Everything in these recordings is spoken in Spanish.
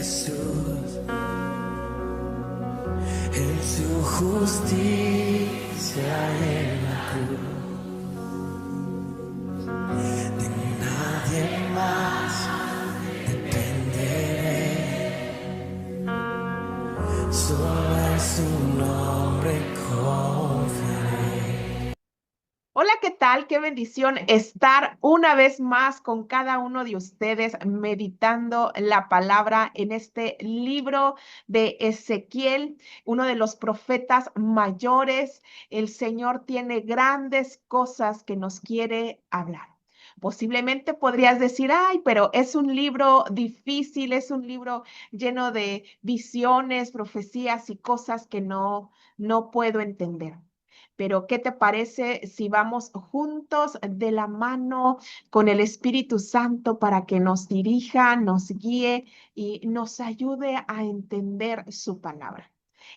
Jesús, en su justicia en la cruz. De nadie más dependeré, solo en su nombre confiaré. Hola, ¿qué tal? Qué bendición estar una vez más con cada uno de ustedes meditando la palabra en este libro de Ezequiel, uno de los profetas mayores. El Señor tiene grandes cosas que nos quiere hablar. Posiblemente podrías decir, ay, pero es un libro difícil, es un libro lleno de visiones, profecías y cosas que no puedo entender. Pero, ¿qué te parece si vamos juntos de la mano con el Espíritu Santo para que nos dirija, nos guíe y nos ayude a entender su palabra?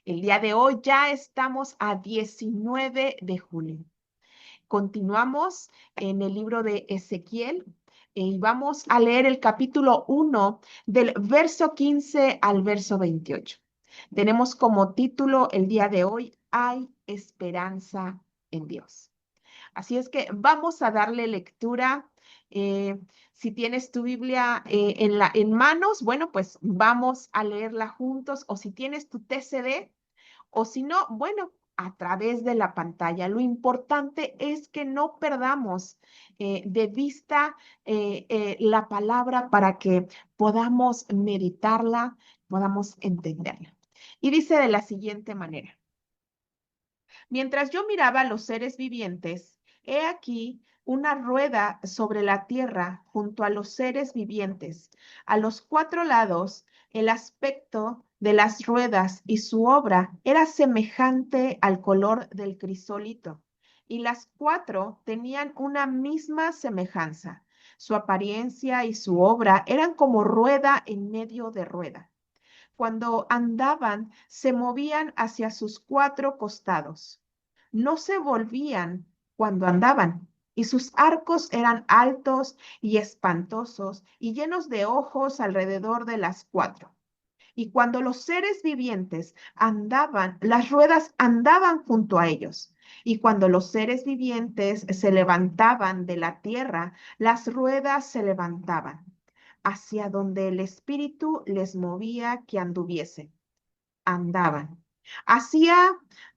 El día de hoy ya estamos a 19 de julio. Continuamos en el libro de Ezequiel y vamos a leer el capítulo 1 del verso 15 al verso 28. Tenemos como título el día de hoy, Hay esperanza en Dios. Así es que vamos a darle lectura. Eh, si tienes tu Biblia en manos, bueno, pues vamos a leerla juntos. O si tienes tu TCD, o si no, bueno, a través de la pantalla. Lo importante es que no perdamos de vista la palabra para que podamos meditarla, podamos entenderla. Y dice de la siguiente manera. Mientras yo miraba a los seres vivientes, he aquí una rueda sobre la tierra junto a los seres vivientes. A los cuatro lados, el aspecto de las ruedas y su obra era semejante al color del crisólito, y las cuatro tenían una misma semejanza. Su apariencia y su obra eran como rueda en medio de rueda. Cuando andaban, se movían hacia sus cuatro costados. No se volvían cuando andaban, y sus arcos eran altos y espantosos y llenos de ojos alrededor de las cuatro. Y cuando los seres vivientes andaban, las ruedas andaban junto a ellos. Y cuando los seres vivientes se levantaban de la tierra, las ruedas se levantaban hacia donde el espíritu les movía que anduviesen. Andaban. Hacia,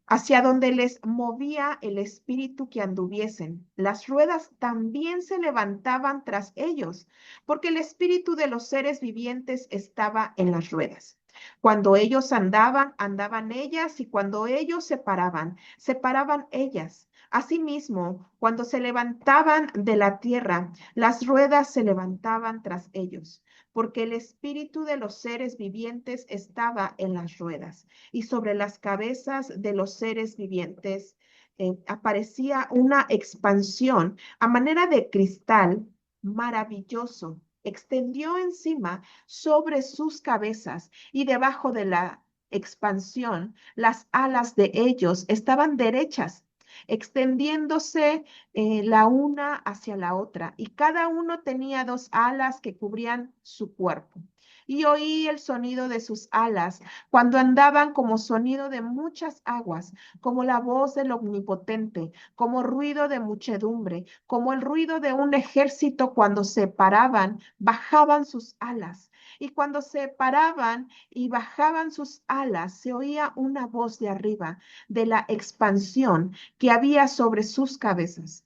hacia donde les movía el espíritu que anduviesen. Las ruedas también se levantaban tras ellos, porque el espíritu de los seres vivientes estaba en las ruedas. Cuando ellos andaban, andaban ellas, y cuando ellos se paraban ellas. Asimismo, cuando se levantaban de la tierra, las ruedas se levantaban tras ellos, porque el espíritu de los seres vivientes estaba en las ruedas, y sobre las cabezas de los seres vivientes aparecía una expansión a manera de cristal maravilloso. Extendió encima sobre sus cabezas, y debajo de la expansión las alas de ellos estaban derechas, extendiéndose la una hacia la otra, y cada uno tenía dos alas que cubrían su cuerpo. Y oí el sonido de sus alas cuando andaban, como sonido de muchas aguas, como la voz del Omnipotente, como ruido de muchedumbre, como el ruido de un ejército. Cuando se paraban, bajaban sus alas. Y cuando se paraban y bajaban sus alas, se oía una voz de arriba, de la expansión que había sobre sus cabezas.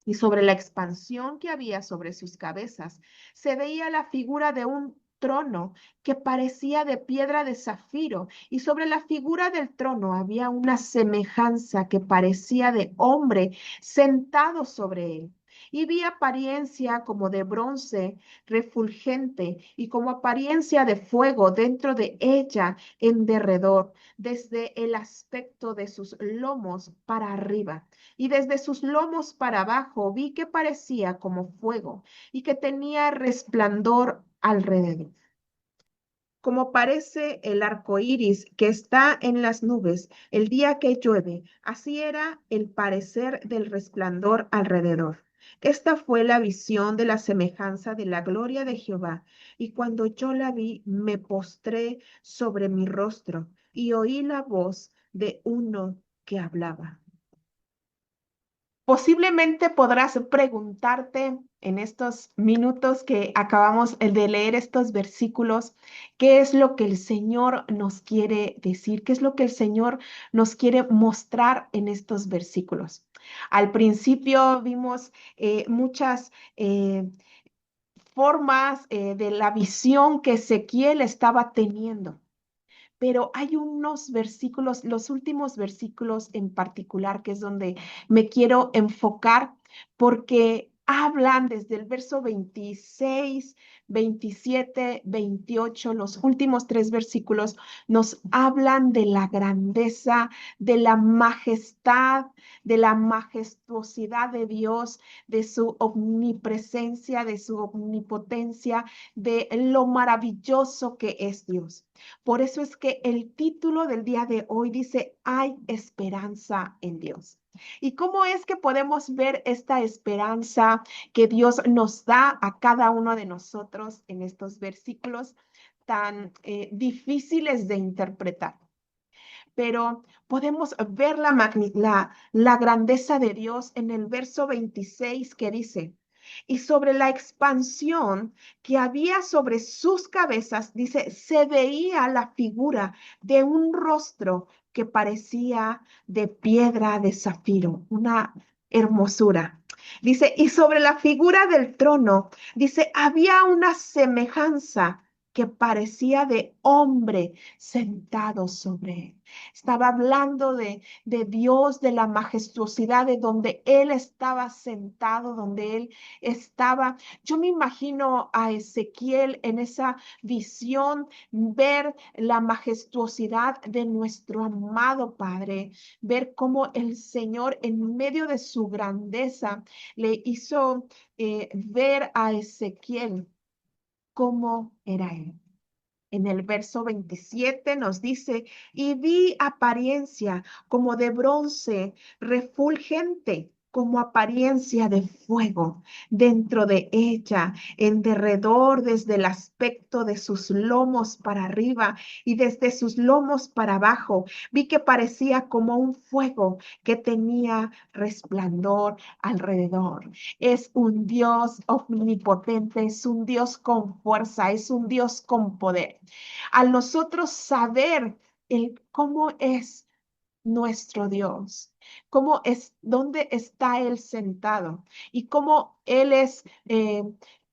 Y sobre la expansión que había sobre sus cabezas, se veía la figura de un trono que parecía de piedra de zafiro, y sobre la figura del trono había una semejanza que parecía de hombre sentado sobre él. Y vi apariencia como de bronce refulgente, y como apariencia de fuego dentro de ella en derredor, desde el aspecto de sus lomos para arriba. Y desde sus lomos para abajo vi que parecía como fuego, y que tenía resplandor alrededor, como parece el arco iris que está en las nubes el día que llueve. Así era el parecer del resplandor alrededor. Esta fue la visión de la semejanza de la gloria de Jehová. Y cuando yo la vi, me postré sobre mi rostro y oí la voz de uno que hablaba. Posiblemente podrás preguntarte en estos minutos que acabamos de leer estos versículos, ¿qué es lo que el Señor nos quiere decir? ¿Qué es lo que el Señor nos quiere mostrar en estos versículos? Al principio vimos muchas formas de la visión que Ezequiel estaba teniendo. Pero hay unos versículos, los últimos versículos en particular, que es donde me quiero enfocar, porque hablan desde el verso 26, 27, 28, los últimos tres versículos nos hablan de la grandeza, de la majestad, de la majestuosidad de Dios, de su omnipresencia, de su omnipotencia, de lo maravilloso que es Dios. Por eso es que el título del día de hoy dice, hay esperanza en Dios. ¿Y cómo es que podemos ver esta esperanza que Dios nos da a cada uno de nosotros en estos versículos tan difíciles de interpretar? Pero podemos ver la grandeza de Dios en el verso 26 que dice, y sobre la expansión que había sobre sus cabezas, dice, se veía la figura de un rostro que parecía de piedra de zafiro, una hermosura. Dice, y sobre la figura del trono, dice, había una semejanza que parecía de hombre sentado sobre él. Estaba hablando de Dios, de la majestuosidad de donde Él estaba sentado, donde Él estaba. Yo me imagino a Ezequiel en esa visión, ver la majestuosidad de nuestro amado Padre, ver cómo el Señor en medio de su grandeza le hizo ver a Ezequiel cómo era Él. En el verso 27 nos dice, y vi apariencia como de bronce, refulgente, como apariencia de fuego dentro de ella, en derredor desde el aspecto de sus lomos para arriba y desde sus lomos para abajo. Vi que parecía como un fuego que tenía resplandor alrededor. Es un Dios omnipotente, es un Dios con fuerza, es un Dios con poder. Al nosotros saber cómo es nuestro Dios, cómo es, dónde está Él sentado y cómo Él es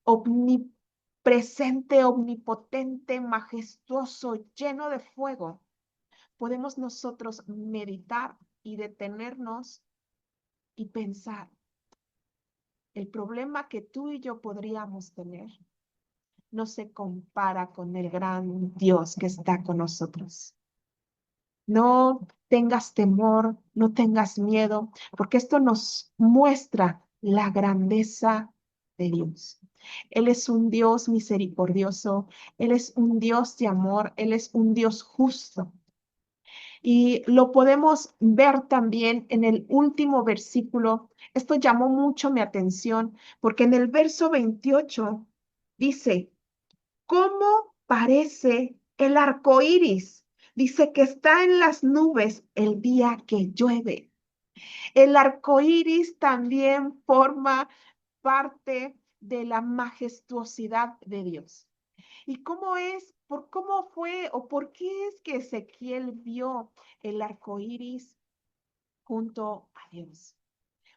omnipresente, omnipotente, majestuoso, lleno de fuego, podemos nosotros meditar y detenernos y pensar el problema que tú y yo podríamos tener no se compara con el gran Dios que está con nosotros. No tengas temor, no tengas miedo, porque esto nos muestra la grandeza de Dios. Él es un Dios misericordioso, Él es un Dios de amor, Él es un Dios justo. Y lo podemos ver también en el último versículo. Esto llamó mucho mi atención, porque en el verso 28 dice, ¿cómo parece el arco iris? Dice que está en las nubes el día que llueve. El arco iris también forma parte de la majestuosidad de Dios. ¿Y cómo es, por cómo fue o por qué es que Ezequiel vio el arco iris junto a Dios?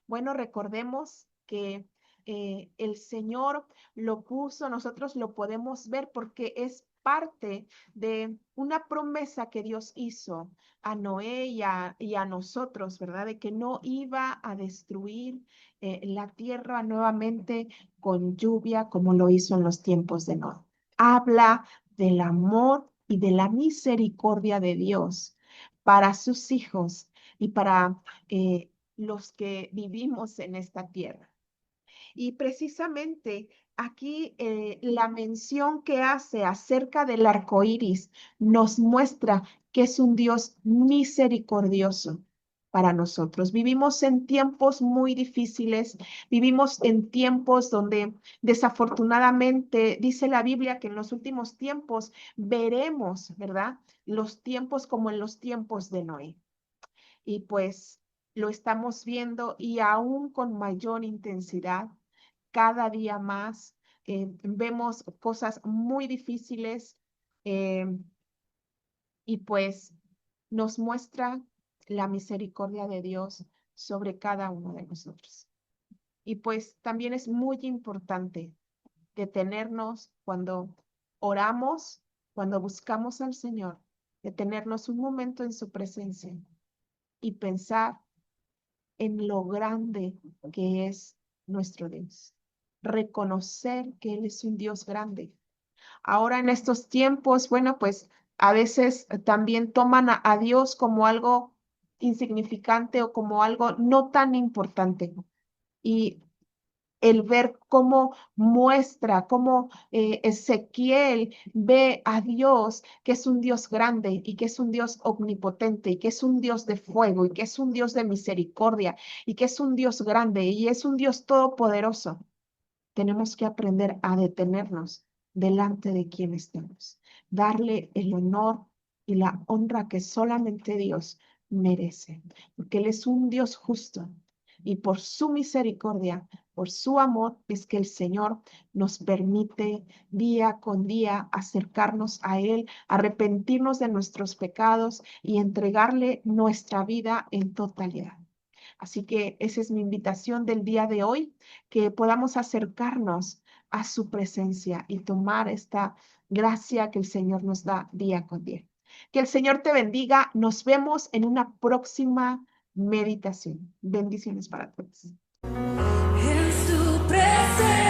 Bueno, recordemos que el Señor lo puso, nosotros lo podemos ver porque es parte de una promesa que Dios hizo a Noé y a nosotros, ¿verdad? De que no iba a destruir la tierra nuevamente con lluvia como lo hizo en los tiempos de Noé. Habla del amor y de la misericordia de Dios para sus hijos y para los que vivimos en esta tierra. Y precisamente aquí la mención que hace acerca del arco iris nos muestra que es un Dios misericordioso. para nosotros. Vivimos en tiempos muy difíciles, vivimos en tiempos donde desafortunadamente dice la Biblia que en los últimos tiempos veremos, ¿verdad? Los tiempos como en los tiempos de Noé. Y pues lo estamos viendo y aún con mayor intensidad, cada día más. Vemos cosas muy difíciles eh, y pues nos muestra la misericordia de Dios sobre cada uno de nosotros. Y pues también es muy importante detenernos cuando oramos, cuando buscamos al Señor, detenernos un momento en su presencia y pensar en lo grande que es nuestro Dios. Reconocer que Él es un Dios grande. Ahora en estos tiempos, bueno, pues a veces también toman a Dios como algo insignificante o como algo no tan importante. Y el ver cómo muestra, cómo Ezequiel ve a Dios, que es un Dios grande y que es un Dios omnipotente y que es un Dios de fuego y que es un Dios de misericordia y que es un Dios grande y es un Dios todopoderoso. Tenemos que aprender a detenernos delante de quien estamos, darle el honor y la honra que solamente Dios merece, porque Él es un Dios justo y por su misericordia, por su amor, es que el Señor nos permite día con día acercarnos a Él, arrepentirnos de nuestros pecados y entregarle nuestra vida en totalidad. Así que esa es mi invitación del día de hoy, que podamos acercarnos a su presencia y tomar esta gracia que el Señor nos da día con día. Que el Señor te bendiga. Nos vemos en una próxima meditación. Bendiciones para todos. En su presencia.